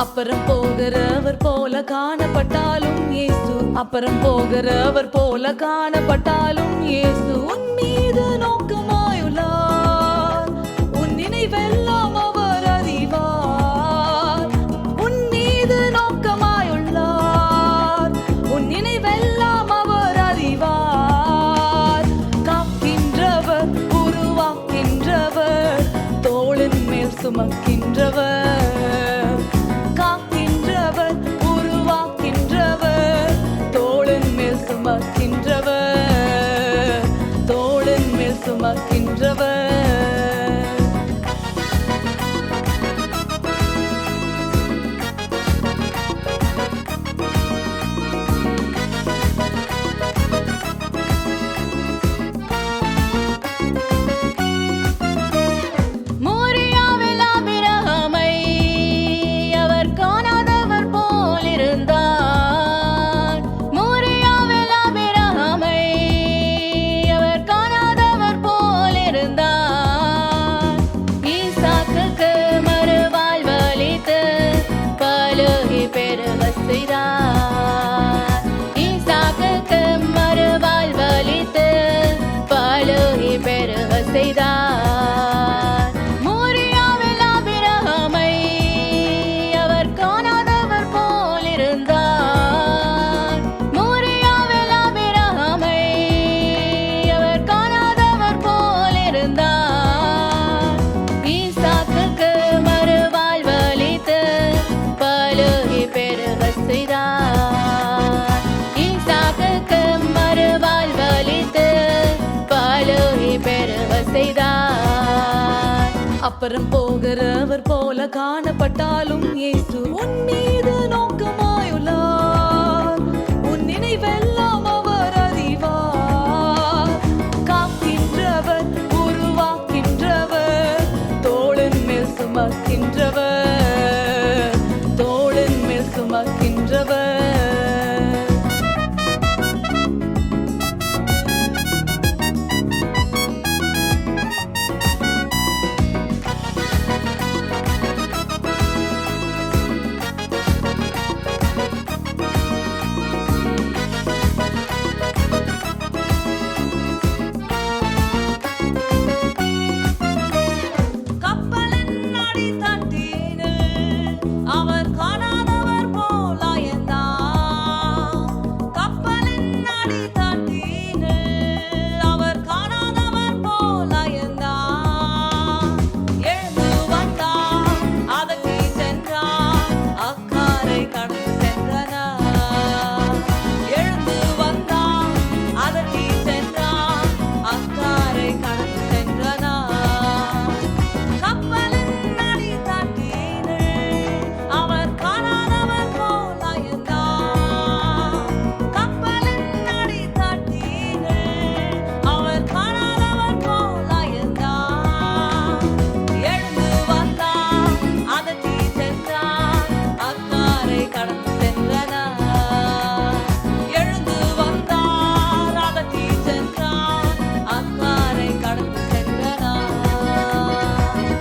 அப்புறம் போகிறவர் போல காணப்பட்டாலும் இயேசு, அப்புறம் போகிறவர் போல காணப்பட்டாலும் இயேசு உன் மீது நோக்கமாயுள்ளார். உன் நினைவெல்லாம் அவர் அறிவார். உன் மீது நோக்கமாயுள்ளார். உன் நினைவெல்லாம் அவர் அறிவார். காக்கின்றவர், உருவாக்கின்றவர், தோளின் மேல் சுமக்கின்றவர். காக்கின்றவர், உருவாக்கின்றவர், தோளின் மேல் சுமக்கின்றவர், தோளின் மேல் சுமக்கின்றவர். ஈசாக்குக்கு மறுவாழ்வளித்து பலுகி பெருக செய்தார். மோரியாவில் ஆபிரகாமை அவர் காணாதவர் போல் இருந்தார். மோரியாவில் ஆபிரகாமை அவர் காணாதவர் போல் இருந்தார். ஈசாக்குக்கு மறுவாழ்வளித்து பலுகி பெருக செய்தார். ஈசாக்குக்கு மறுவாழ்வளித்து பலுகி பெருக செய்தார். அப்புறம் போகிறவர் போல காணப்பட்டாலும் இயேசு உன் மீது நோக்கமாயுள்ளார். உன் நினைவெல்லாம் அவர் அறிவார். காக்கின்றவர், உருவாக்கின்றவர், தோளின் மேல் சுமக்கின்றவர், தோளின் மேல் சுமக்கின்றவர்.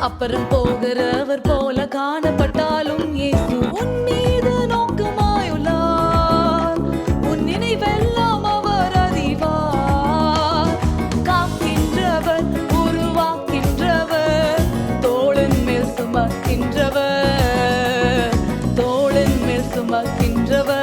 அப்புறம் போகிறவர் போல காணப்பட்டாலும் இயேசு உன் மீது நோக்கமாயுள்ளார். உன் நினைவெல்லாம் அவர் அறிவார். காக்கின்றவர், உருவாக்கின்றவர், தோளின் மேல் சுமக்கின்றவர், தோளின் மேல் சுமக்கின்றவர்.